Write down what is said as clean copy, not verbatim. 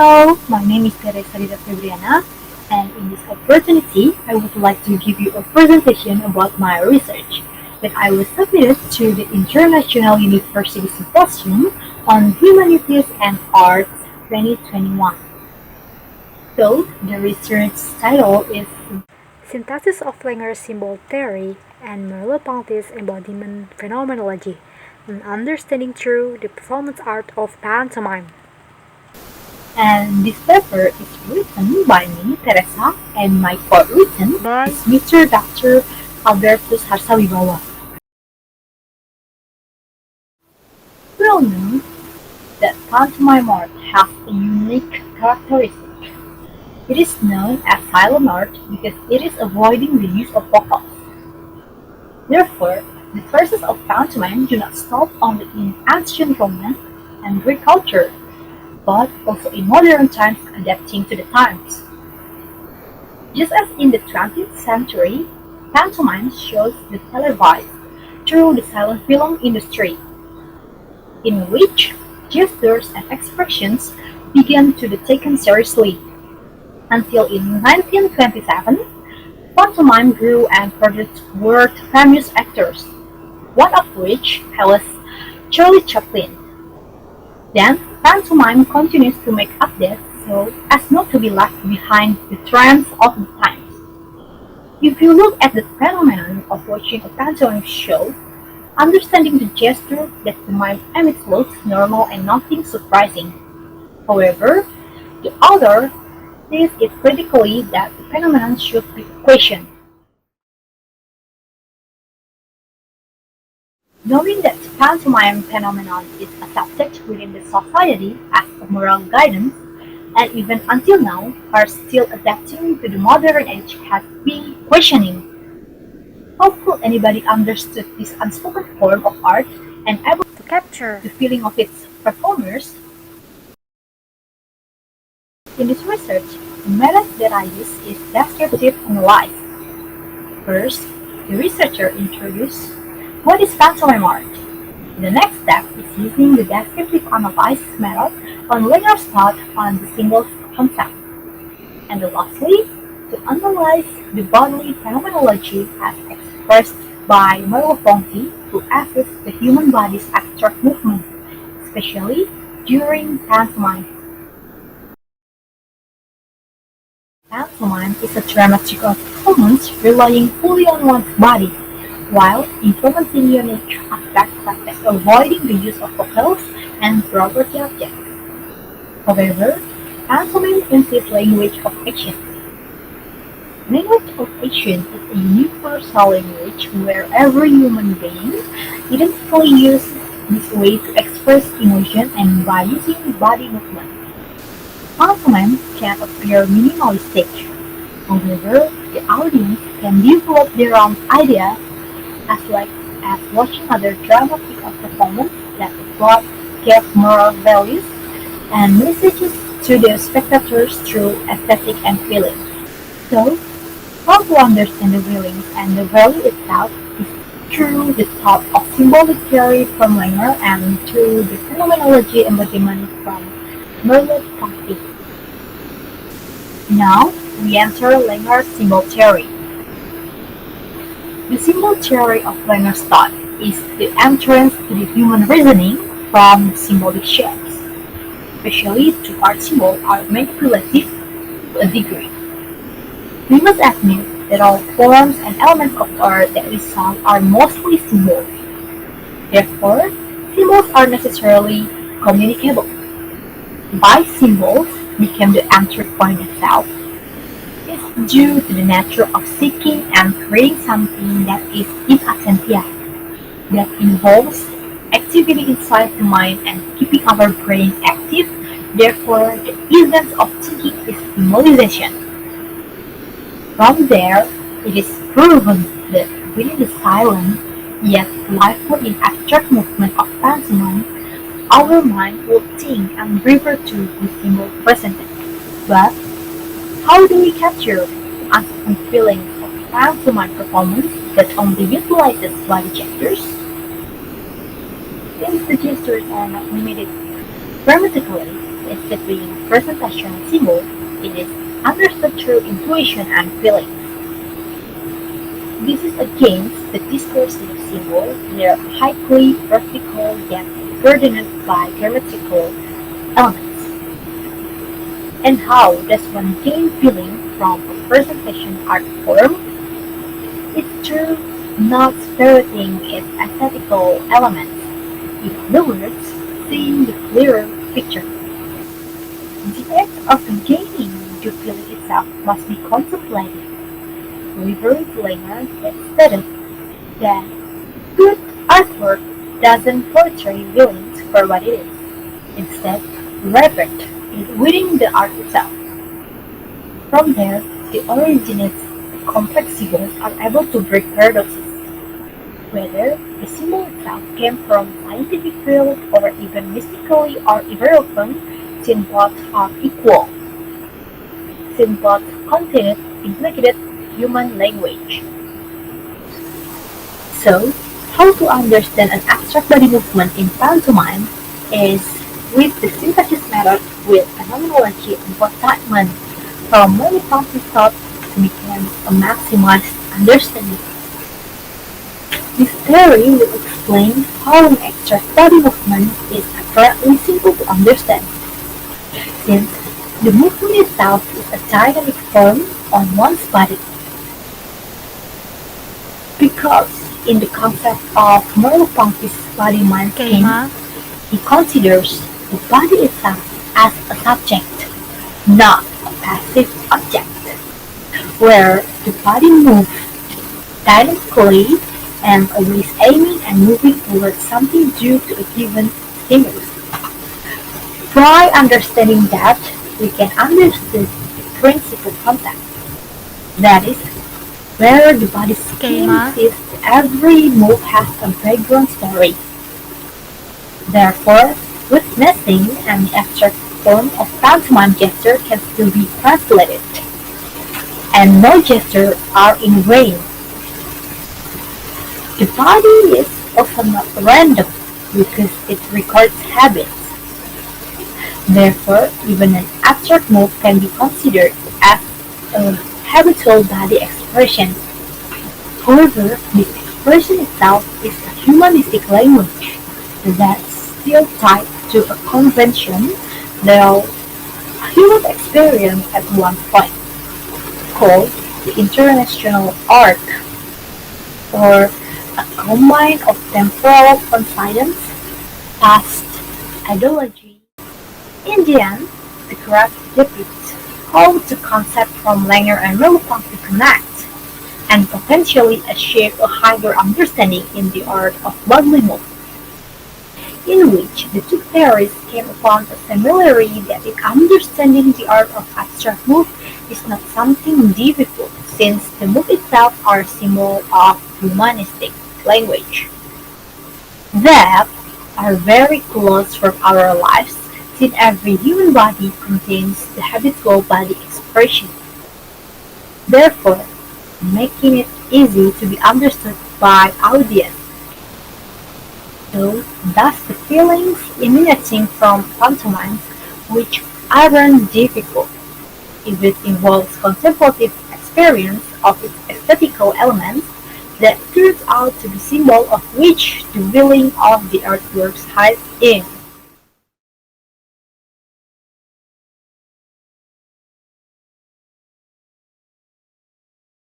Hello, my name is Theressa Febriana, and in this opportunity, I would like to give you a presentation about my research that I was submitted to the International University Symposium on Humanities and Arts 2021. So, the research title is Synthesis of Symbol Theory and Merleau-Ponty's Embodiment Phenomenology, an Understanding Through the Performance Art of Pantomime. And this paper is written by me, Theressa, and my co-written is Mr. Dr. Albertus Harsawibawa. We all know that pantomime art has a unique characteristic. It is known as silent art because it is avoiding the use of vocals. Therefore, the sources of pantomime do not stop only in ancient Roman and Greek culture, but also in modern times adapting to the times. Just as in the 20th century, pantomime shows were televised through the silent film industry, in which gestures and expressions began to be taken seriously. Until in 1927, pantomime grew and produced world-famous actors, one of which was Charlie Chaplin. Then, pantomime continues to make updates so as not to be left behind the trends of the times. If you look at the phenomenon of watching a pantomime show, understanding the gesture that the mime emits looks normal and nothing surprising. However, the author sees it critically that the phenomenon should be questioned. Knowing that the pantomime phenomenon is accepted within the society as a moral guidance, and even until now are still adapting to the modern age has been questioning. How could anybody understand this unspoken form of art and able to capture the feeling of its performers? In this research, the method that I use is descriptive analysis. First, the researcher introduces what is pantomime art? The next step is using the descriptive analysis method on Lamarck's thought on the symbol concept. And lastly, to analyze the bodily phenomenology as expressed by Merleau-Ponty, who assesses the human body's abstract movement, especially during pantomime. Pantomime is a dramatic performance relying fully on one's body, while implementing unique aspects such as avoiding the use of vocals and property objects. However, pantomime insists language of action. Language of action is a universal language where every human being identically uses this way to express emotion and by using body movement. Pantomime can appear minimalistic. However, the audience can develop their own ideas as well as watching other dramatic performances that plot give moral values and messages to the spectators through aesthetic and feeling. So, how to understand the feelings and the value itself is through the thought of symbolic theory from Langer and through the phenomenology embodiment from Merleau-Ponty. Now, we enter Langer's symbol theory. The symbol theory of Langer's thought is the entrance to the human reasoning from symbolic shapes, especially two-part symbols are manipulative to a degree. We must admit that all forms and elements of art that we saw are mostly symbols. Therefore, symbols are necessarily communicable. By symbols became the entry point itself is due to the nature of seeking and creating something that is in absentia, that involves activity inside the mind and keeping our brain active. Therefore, the essence of thinking is symbolization. From there, it is proven that within the silent, yet lively and abstract movement of pantomime, our mind will think and revert to the symbol presented. But how do we capture the unspoken feelings of pantomime performance that only utilizes body gestures? Since the gestures are not limited grammatically, the is between presentation and symbol, it is understood through intuition and feeling. This is against the discursive symbol, they are highly practical yet burdened by grammatical elements. And how does one gain feeling from a presentation art form? It's through not ferreting its aesthetical elements, in other words, seeing the clearer picture. The act of gaining the feeling itself must be contemplated. Library Blainer has stated that good artwork doesn't portray villains for what it is, instead revert it within the art itself. From there, the originates complex symbols are able to break paradoxes. Whether the symbol itself came from scientific field or even mystically or irrelevant, since both are equal. Since both contained implicated human language. So, how to understand an abstract body movement in pantomime is with the synthesis method with phenomenology and excitement from manipulative thought to become a maximized understanding. This theory will explain how an abstract body movement is apparently simple to understand, since the movement itself is a dynamic form on one's body. Because in the concept of Merleau-Ponty's body-mind scheme, he considers the body itself as a subject, not a passive object, where the body moves dynamically and always aiming and moving towards something due to a given stimulus. By understanding that, we can understand the principal concept, that is, where the body scheme sees every move has a background story. Therefore, witnessing an abstract form of pantomime gesture can still be translated, and no gesture are in vain. The body is also not random because it records habits. Therefore, even an abstract move can be considered as a habitual body expression. However, this expression itself is a humanistic language that's still tied to a convention, though a human experience at one point, called the international arc, or a combine of temporal coincidence, past, ideology. In the end, the graph depicts how the concept from Langer and Merleau-Ponty connect, and potentially achieve a higher understanding in the art of bodily movement, in which the two theories came upon a similarity that in understanding the art of abstract move is not something difficult, since the move itself are a symbol of humanistic language that are very close from our lives, since every human body contains the habitual body expression, therefore making it easy to be understood by audience. So, thus the feelings emanating from pantomimes, which aren't difficult, if it involves contemplative experience of its aesthetical elements, that turns out to be symbol of which the willing of the artworks hides in.